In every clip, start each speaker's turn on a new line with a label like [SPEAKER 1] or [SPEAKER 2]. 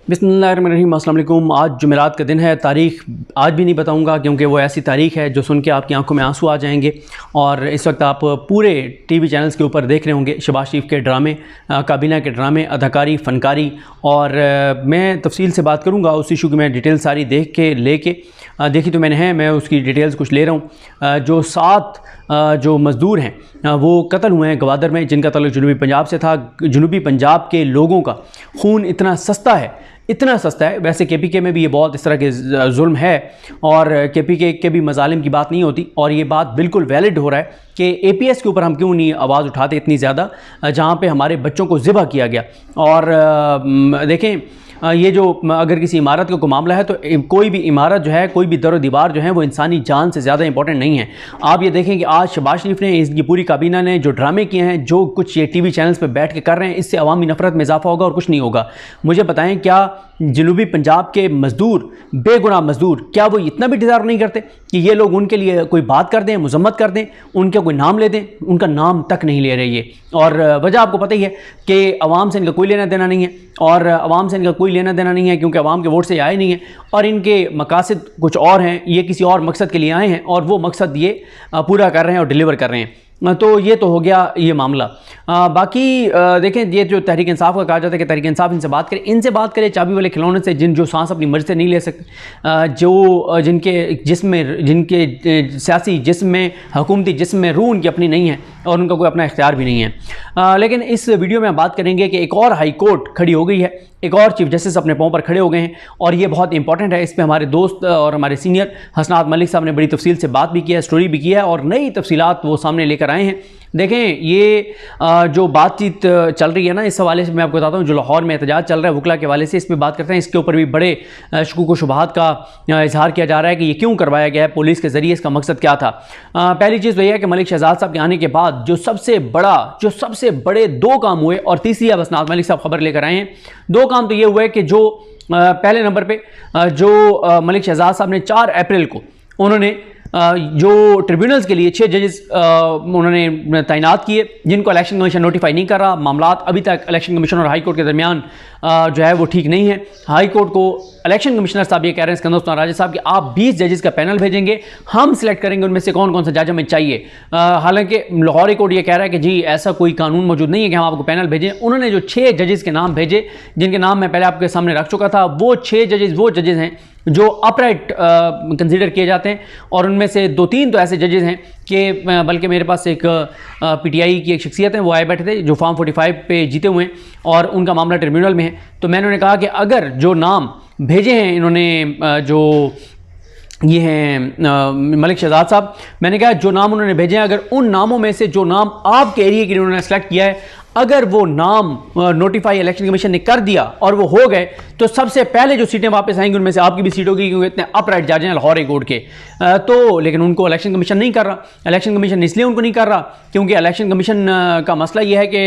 [SPEAKER 1] बिस्मिल्लाहिर्रहमानिर्रहीम। अस्सलाम वालेकुम। आज जुमेरात का दिन है। तारीख़ आज भी नहीं बताऊंगा क्योंकि वो ऐसी तारीख़ है जो सुन के आपकी आंखों में आंसू आ जाएंगे। और इस वक्त आप पूरे टीवी चैनल्स के ऊपर देख रहे होंगे शहबाज शरीफ के ड्रामे, काबीना के ड्रामे, अदाकारी, फ़नकारी। और मैं तफसील से बात करूँगा उस इशू की। मैं डिटेल सारी देख के लेके देखी तो मैंने है, मैं उसकी डिटेल्स कुछ ले रहा हूँ। जो 7 जो मज़दूर हैं वो कत्ल हुए हैं गवादर में, जिनका तल्लुक़ जनूबी पंजाब से था। जनूबी पंजाब के लोगों का खून इतना सस्ता है, इतना सस्ता है। वैसे KPK में भी ये बहुत इस तरह के जुल्म है और KPK के भी मजालिम की बात नहीं होती। और ये बात बिल्कुल वैलिड हो रहा है कि APS के ऊपर हम क्यों नहीं आवाज़ उठाते इतनी ज़्यादा, जहाँ पे हमारे बच्चों को ज़िबा किया गया। और देखें, ये जो अगर किसी इमारत का कोई मामला है तो कोई भी इमारत जो है, कोई भी दर दीवार जो है वो इंसानी जान से ज़्यादा इंपॉर्टेंट नहीं है। आप ये देखें कि आज शहबाज शरीफ ने, इसकी पूरी काबीना ने जो ड्रामे किए हैं, जो कुछ ये TV चैनल्स पे बैठ के कर रहे हैं, इससे अवामी नफरत में इजाफा होगा और कुछ नहीं होगा। मुझे बताएं, क्या जनूबी पंजाब के मज़दूर, बेगुनाह मज़दूर, क्या वो इतना भी डिज़र्व नहीं करते कि ये लोग उनके लिए कोई बात कर दें, मजम्मत कर दें, उनका कोई नाम ले दें? उनका नाम तक नहीं ले रहे ये। और वजह आपको पता ही है कि अवाम से इनका कोई लेना देना नहीं है, और अवाम से इनका कोई लेना देना नहीं है क्योंकि अवाम के वोट से आए नहीं है, और इनके मकासद कुछ और हैं। ये किसी और मकसद के लिए आए हैं और वो मकसद ये पूरा कर रहे हैं और डिलीवर कर रहे हैं। तो ये तो हो गया ये मामला। बाकी देखें, ये जो तहरीक इंसाफ का कहा जाता है कि तहरीक इंसाफ इनसे बात करें चाबी वाले खिलौने से, जो सांस अपनी मर्जी से नहीं ले सकते, जो जिनके सियासी जिस्म में, हुकूमती जिस्म में रूह उनकी अपनी नहीं है और उनका कोई अपना इख्तियार भी नहीं है। लेकिन इस वीडियो में बात करेंगे कि एक और हाई कोर्ट खड़ी हो गई है, एक और चीफ जस्टिस अपने पाँव पर खड़े हो गए हैं और ये बहुत इंपॉर्टेंट है। इस पर हमारे दोस्त और हमारे सीनियर हसनात मलिक साहब ने बड़ी तफसील से बात भी किया है, स्टोरी भी किया है और नई तफसीलात वो सामने लेकर आए हैं। देखें, ये जो बातचीत चल रही है ना, इस हवाले से मैं आपको बताता हूँ। जो लाहौर में एहतजाज चल रहा है वकला के हवाले से, इस पर बात करते हैं। इसके ऊपर भी बड़े शकूक व शुबहात का इजहार किया जा रहा है कि ये क्यों करवाया गया है, पुलिस के ज़रिए इसका मकसद क्या था। पहली चीज़ तो यह है कि मलिक शहजाद साहब के आने के बाद जो सबसे बड़े 2 काम हुए, और तीसरी अब हसनात मलिक साहब खबर लेकर आए हैं। 2 काम तो ये हुए कि जो पहले नंबर पे जो मलिक शहजाद साहब ने 4 अप्रैल को उन्होंने जो ट्रिब्यूनल्स के लिए 6 जजेस उन्होंने तैनात किए, जिनको इलेक्शन कमीशन नोटिफाई नहीं कर रहा। मामलात अभी तक इलेक्शन कमीशन और हाई कोर्ट के दरमियान जो है वो ठीक नहीं है। हाई कोर्ट को इलेक्शन कमिश्नर साहब ये कह रहे हैं सिकंदर उस्मान राजा साहब कि आप 20 जजेस का पैनल भेजेंगे, हम सिलेक्ट करेंगे उनमें से कौन कौन सा जज हमें चाहिए। हालांकि लाहौर हाई कोर्ट ये कह रहा है कि जी ऐसा कोई कानून मौजूद नहीं है कि हम आपको पैनल भेजें। उन्होंने जो 6 जजेस के नाम भेजे, जिनके नाम मैं पहले आपके सामने रख चुका था, वो 6 जजेस वो जजेस हैं जो अपराइट कंसीडर किए जाते हैं। और उनमें से 2-3 तो ऐसे जजेस हैं कि बल्कि मेरे पास एक PTI की एक शख्सियत है, वो आए बैठे थे जो फॉर्म 45 पे जीते हुए हैं और उनका मामला ट्रिब्यूनल में है। तो मैंने उन्हें कहा कि अगर जो नाम भेजे हैं इन्होंने, जो ये हैं मलिक शहजाद साहब, मैंने कहा जो नाम उन्होंने भेजे हैं, अगर उन नामों में से जो नाम आपके एरिया के लिए उन्होंने सेलेक्ट किया है, अगर वो नाम नोटिफाई इलेक्शन कमीशन ने कर दिया और वो हो गए, तो सबसे पहले जो सीटें वापस आएंगी उनमें से आपकी भी सीट होगी, क्योंकि इतने अपराइट जज हैं लाहौर हाई कोर्ट के। तो लेकिन उनको इलेक्शन कमीशन नहीं कर रहा। इलेक्शन कमीशन इसलिए उनको नहीं कर रहा क्योंकि इलेक्शन कमीशन का मसला ये है कि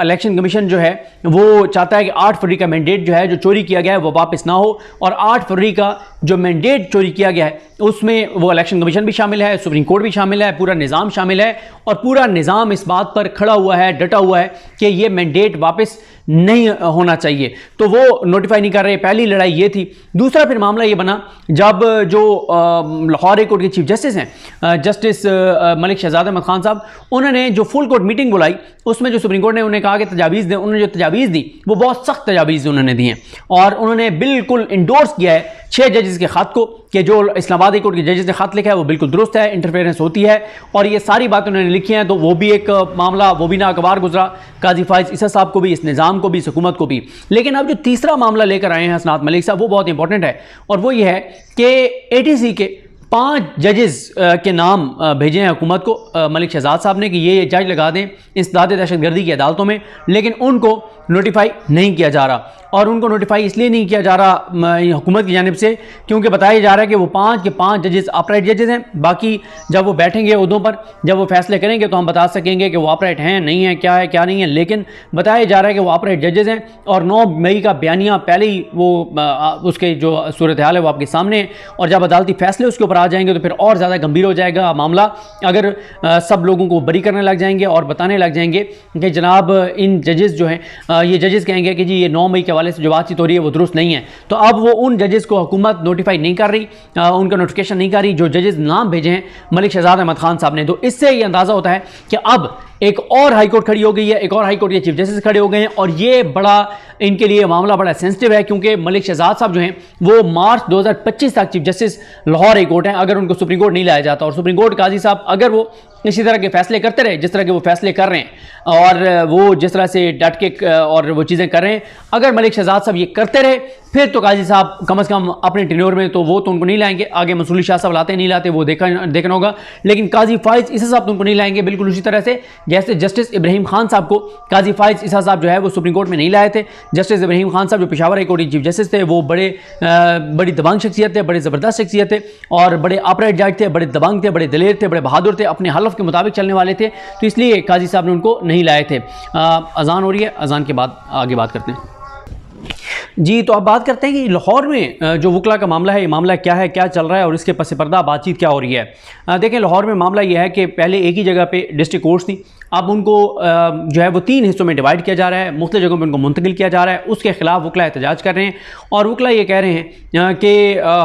[SPEAKER 1] इलेक्शन कमीशन जो है वो चाहता है कि 8 फरवरी का मैंडेट जो है, जो चोरी किया गया है, वो वापस ना हो। और 8 फरवरी का जो मैंडेट चोरी किया गया है उसमें वो इलेक्शन कमीशन भी शामिल है, सुप्रीम कोर्ट भी शामिल है, पूरा निज़ाम शामिल है। और पूरा निज़ाम इस बात पर खड़ा हुआ है, डटा हुआ है कि ये मैंडेट वापस नहीं होना चाहिए। तो वो नोटिफाई नहीं कर रहे। पहली लड़ाई ये थी। दूसरा फिर मामला ये बना जब जो लाहौर हाई कोर्ट के चीफ जस्टिस हैं, जस्टिस मलिक शहजाद अहमद खान साहब, उन्होंने जो फुल कोर्ट मीटिंग बुलाई, उसमें जो सुप्रीम कोर्ट ने उन्हें कहा कि तजावीज़ दें, उन्होंने जो तजावीज़ दी वो बहुत सख्त तजावीज़ उन्होंने दी हैं। और उन्होंने बिल्कुल इंडोर्स किया है 6 जजेस के ख़त को कि जो इस्लामाबाद हाई कोर्ट के जजेस ने ख़त लिखा है वो बिल्कुल दुरुस्त है, इंटरफेरेंस होती है। और ये सारी बातें उन्होंने लिखी हैं। तो वो भी एक मामला, वो भी नागवार गुजरा, काजी फाइज ईसा साहब को भी, इस निज़ाम को भी, इस हुकूमत को भी। लेकिन अब जो तीसरा मामला लेकर आए हैं हसनात मलिक साहब, वो बहुत इंपॉर्टेंट है। और वो ये है कि ATC के 5 जजेस के नाम भेजे हैं हुकूमत को मलिक शहजाद साहब ने कि ये जज लगा दें इंसदाद दहशतगर्दी की अदालतों में, लेकिन उनको नोटिफाई नहीं किया जा रहा। और उनको नोटिफाई इसलिए नहीं किया जा रहा हुकूमत की जानिब से क्योंकि बताया जा रहा है कि वो 5 के 5 जजेस अपराइट जजेस हैं। बाकी जब वो बैठेंगे उहदों पर, जब वो फैसले करेंगे तो हम बता सकेंगे कि वो अपराइट हैं, नहीं है, क्या है, क्या नहीं है। लेकिन बताया जा रहा है कि वो अपराइट जजेस हैं। और 9 मई का बयानिया पहले ही वो उसके जो सूरत हाल है वो आपके सामने है। और जब अदालती फैसले उसके ऊपर ऊपर आ जाएंगे तो फिर और ज़्यादा गंभीर हो जाएगा मामला। अगर सब लोगों को बरी करने लग जाएंगे और बताने लग जाएंगे कि जनाब इन जजेस जो हैं, ये जजेस कहेंगे कि जी ये 9 मई के हवाले से जो बातचीत हो रही है वो दुरुस्त नहीं है, तो अब वो उन जजेस को हुकूमत नोटिफाई नहीं कर रही, उनका नोटिफिकेशन नहीं कर रही जो जजेस नाम भेजे हैं मलिक शहजाद अहमद खान साहब ने। तो इससे ये अंदाज़ा होता है कि अब एक और हाईकोर्ट खड़ी हो गई है, एक और हाईकोर्ट के चीफ जस्टिस खड़े हो गए हैं और ये बड़ा इनके लिए मामला बड़ा सेंसिटिव है, क्योंकि मलिक शहजाद साहब जो हैं वो मार्च 2025 तक chief justice Lahore high court हैं। अगर उनको सुप्रीम कोर्ट नहीं लाया जाता और सुप्रीम कोर्ट काजी साहब अगर वो इसी तरह के फैसले करते रहे जिस तरह के वो फैसले कर रहे हैं और वो जिस तरह से डट के और वो चीज़ें कर रहे हैं, अगर मलिक शहजाद साहब ये करते रहे फिर तो काजी साहब कम से कम अपने टेन्योर में तो वो तो उनको नहीं लाएंगे। आगे मंसूरी शाह साहब लाते नहीं लाते वो देखना होगा, लेकिन काजी फाइज ईसा साहब तो उनको नहीं लाएंगे। बिल्कुल उसी तरह से जैसे जस्टिस इब्राहिम खान साहब को काजी फाइज ईसा साहब जो है वो सुप्रीम कोर्ट में नहीं लाए थे। जस्टिस इब्राहिम खान साहब जो पेशावर हाई कोर्ट के चीफ जस्टिस थे वो बड़ी दबंग शख्सियत थे, बड़े ज़बरदस्त शख्सियत थे और बड़े अपराइट जज थे, बड़े दबंग थे, बड़े दलेर थे, बड़े बहादुर थे, अपने हलफ के मुताबिक चलने वाले थे, तो इसलिए काजी साहब ने उनको नहीं लाए थे। अजान हो रही है, अजान के बाद आगे बात करते हैं जी। तो अब बात करते हैं कि लाहौर में जो वकला का मामला है, ये मामला क्या है, क्या चल रहा है और इसके पस पर्दा बातचीत क्या हो रही है। देखें लाहौर में मामला ये है कि पहले एक ही जगह पे डिस्ट्रिक्ट कोर्ट्स थी, अब उनको जो है वो 3 हिस्सों में डिवाइड किया जा रहा है, मुख्तलिफ जगहों पर उनको मुंतकिल किया जा रहा है। उसके खिलाफ वकला एहतजाज कर रहे हैं और वकला ये कह रहे हैं कि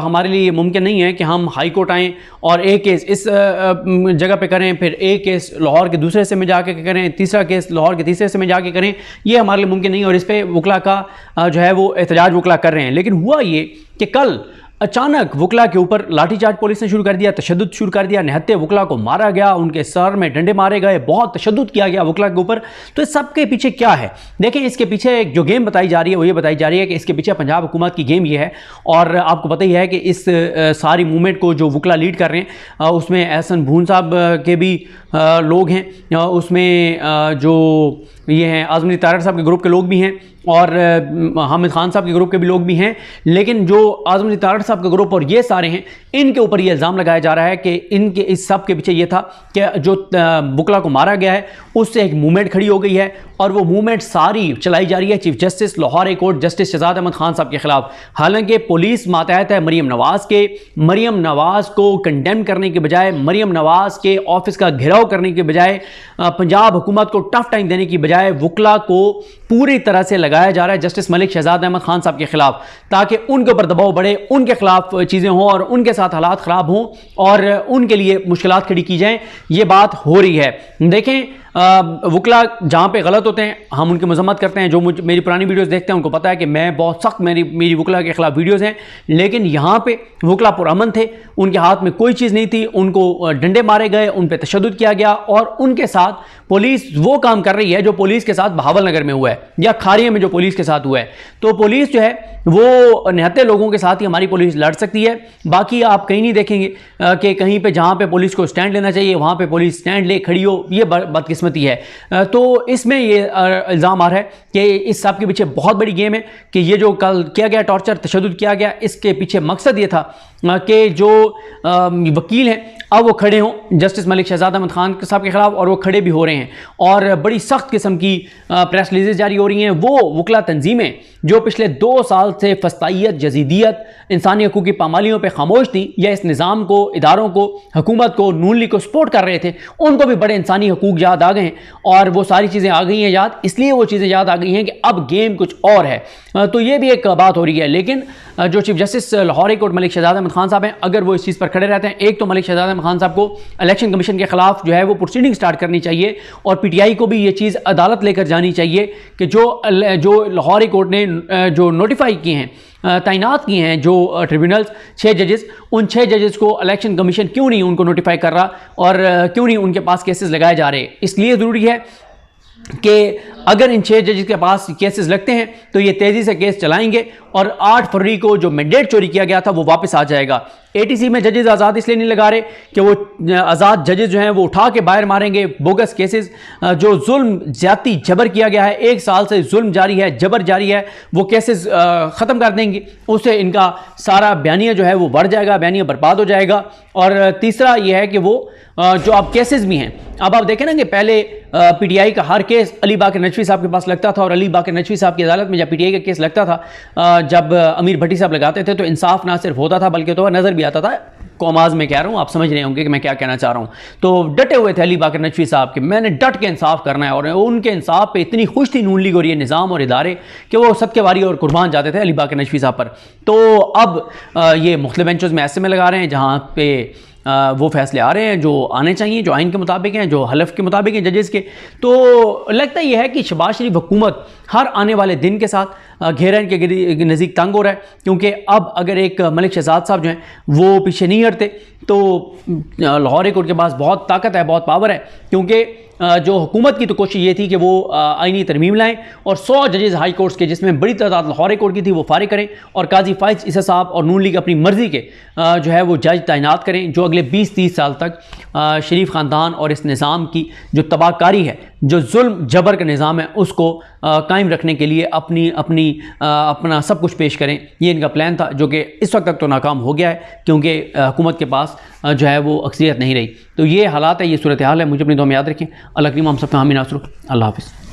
[SPEAKER 1] हमारे लिए मुमकिन नहीं है कि हम हाई कोर्ट आएँ और एक केस इस जगह पे करें, फिर एक केस लाहौर के दूसरे हिस्से में जाके करें, तीसरा केस लाहौर के तीसरे हिस्से में जाके करें, ये हमारे लिए मुमकिन नहीं है और इस पर वकला का जो है वो एहतजाज वकला कर रहे हैं। लेकिन हुआ ये कि कल अचानक वकला के ऊपर लाठीचार्ज पुलिस ने शुरू कर दिया, तशद्दुद शुरू कर दिया, निहत्ते वकला को मारा गया, उनके सर में डंडे मारे गए, बहुत तशद्दुद किया गया वकला के ऊपर। तो इस सब के पीछे क्या है? देखें इसके पीछे एक जो गेम बताई जा रही है वो ये बताई जा रही है कि इसके पीछे पंजाब हुकूमत की गेम ये है और आपको पता ही है कि इस सारी मूवमेंट को जो वकला लीड कर रहे हैं उसमें एहसन भून साहब के भी लोग हैं, उसमें जो ये हैं आज़म तारड़ साहब के ग्रुप के लोग भी हैं और हामिद खान साहब के ग्रुप के भी लोग भी हैं। लेकिन जो आज़म तारड़ साहब का ग्रुप और ये सारे हैं, इनके ऊपर ये इल्ज़ाम लगाया जा रहा है कि इनके इस सब के पीछे ये था कि जो वकला को मारा गया है उससे एक मूवमेंट खड़ी हो गई है और वो मूवमेंट सारी चलाई जा रही है chief justice Lahore high court justice Shahzad Ahmad Khan साहब के खिलाफ। हालांकि पुलिस मातहत है मरीम नवाज़ को कंडेम करने के बजाय, मरीम नवाज़ के ऑफिस का घेराव करने के बजाय, पंजाब हुकूमत को टफ टाइम देने की बजाय वकला को पूरी तरह से लगाया जा रहा है जस्टिस मलिक शहजाद अहमद खान साहब के खिलाफ, ताकि उनके ऊपर दबाव बढ़े, उनके खिलाफ चीज़ें हों और उनके साथ हालात ख़राब हों और उनके लिए मुश्किलात खड़ी की जाएं। ये बात हो रही है। देखें वकला जहाँ पे गलत होते हैं हम उनकी मजम्मत करते हैं। जो मेरी पुरानी वीडियोस देखते हैं उनको पता है कि मैं बहुत सख्त मेरी वकला के खिलाफ वीडियोस हैं, लेकिन यहाँ पे वकला पुरअमन थे, उनके हाथ में कोई चीज़ नहीं थी, उनको डंडे मारे गए, उन पर तशद्दुद किया गया और उनके साथ पुलिस वो काम कर रही है जो पुलिस के साथ बहावल नगर में हुआ है या खारिया में जो पुलिस के साथ हुआ है। तो पुलिस जो है वो निहत्ते लोगों के साथ ही हमारी पुलिस लड़ सकती है। बाकी आप कहीं नहीं देखेंगे कि कहीं पे जहाँ पे पुलिस को स्टैंड लेना चाहिए वहाँ पे पुलिस स्टैंड ले खड़ी हो, ये बदकिस्मती है। तो इसमें ये इल्ज़ाम आ रहा है कि इस सब के पीछे बहुत बड़ी गेम है कि ये जो कल किया गया टॉर्चर तशद्दुद किया गया, इसके पीछे मकसद ये था कि जो वकील हैं अब वो खड़े हों जस्टिस मलिक शहजाद अहमद खान साहब के खिलाफ, और वो खड़े भी हो रहे हैं और बड़ी सख्त किस्म की प्रेस रिलीज़ जारी हो रही हैं। वो वकला तंजीमें जो पिछले 2 साल से फस्तायत, जजीदियत, इंसानी हकूक़ की पामालियों पर खामोश थी या इस निज़ाम को, इदारों को, हुकूमत को, नून लीग को सपोर्ट कर रहे थे, उनको भी बड़े इंसानी हकूक़ याद आ गए हैं और वो सारी चीज़ें आ गई हैं याद। इसलिए वो चीज़ें याद आ गई हैं कि अब गेम कुछ और है। तो ये भी एक बात हो रही है। लेकिन जो chief justice Lahore high court Malik Shahzad Ahmad Khan साहब हैं, अगर वो इस चीज़ पर खड़े रहते हैं, एक तो मलिक शहजाद अहमद खान साहब को इलेक्शन कमीशन के खिलाफ जो है वो प्रोसीडिंग स्टार्ट करनी चाहिए और पीटीआई को भी ये चीज़ अदालत लेकर जानी चाहिए कि जो लाहौर हाई कोर्ट ने जो नोटिफाई किए हैं, तैनात किए हैं जो ट्रिब्यूनल्स 6 जजेस, उन 6 जजेस को इलेक्शन कमीशन क्यों नहीं उनको नोटिफाई कर रहा और क्यों नहीं उनके पास केसेस लगाए जा रहे। इसलिए ज़रूरी है कि अगर इन 6 जजेस के पास केसेस लगते हैं तो ये तेज़ी से केस चलाएंगे और 8 फरवरी को जो मैंडेट चोरी किया गया था वो वापस आ जाएगा। एटीसी में जजेस आज़ाद इसलिए नहीं लगा रहे कि वो आज़ाद जजेस जो हैं वो उठा के बाहर मारेंगे बोगस केसेस, जो जुल्म ज्यादती जबर किया गया है, 1 साल से जुल्म जारी है, जबर जारी है, वो केसेस ख़त्म कर देंगे। उससे इनका सारा बयानिया जो है वो बढ़ जाएगा, बयानिया बर्बाद हो जाएगा। और तीसरा ये है कि वो जो अब केसेस भी हैं, अब आप देखें ना कि पहले पीटीआई का हर केस अली बाकर नजवी साहब के पास लगता था और अली बाकर नजवी साहब की अदालत में जब पीटीआई का केस लगता था, जब अमीर भट्टी साहब लगाते थे तो इंसाफ ना सिर्फ होता था बल्कि तो नज़र भी आता था कॉमाज में कह रहा हूँ, आप समझ रहे होंगे कि मैं क्या कहना चाह रहा हूँ। तो डटे हुए थे अली बाकर नकवी साहब के, मैंने डट के इंसाफ करना है, और उनके इंसाफ पे इतनी खुश थी नून लीग और ये निज़ाम और इदारे कि वो सदके वारी और कुर्बान जाते थे अली बाकर नकवी साहब पर। तो अब ये मुख्तलिफ बेंचों में ऐसे में लगा रहे हैं जहाँ पे वो फैसले आ रहे हैं जो आने चाहिए, जो आइन के मुताबिक हैं, जो हलफ के मुताबिक हैं जजेस के। तो लगता यह है कि शहबाज शरीफ हुकूमत हर आने वाले दिन के साथ घेरन के नज़दीक तंग हो रहा है, क्योंकि अब अगर एक मलिक शहजाद साहब जो हैं वो पीछे नहीं हटते तो लाहौर हाई कोर्ट के पास बहुत ताकत है, बहुत पावर है, क्योंकि जो हुकूमत की तो कोशिश ये थी कि वो आईनी तरमीम लाएं और 100 जजेस हाई कोर्ट्स के, जिसमें बड़ी तादाद लाहौर हाई कोर्ट की थी, वो फारिग करें और काजी फाइज ईसा साहब और नून लीग अपनी मर्ज़ी के जो है वो जज तैनात करें, जो अगले 20-30 साल तक शरीफ ख़ानदान और इस निज़ाम की जो तबाहकारी है, जो जुल्म जबर का निज़ाम है, उसको कायम रखने के लिए अपना सब कुछ पेश करें। ये इनका प्लान था, जो कि इस वक्त तक तो नाकाम हो गया है, क्योंकि हुकूमत के पास जो है वो अक्सरियत नहीं रही। तो ये हालात है, ये सूरत हाल है। मुझे अपनी दुआ में याद रखें। अल्लाह करीम हम सब पे हामी नासर। अल्लाह हाफ़िज़।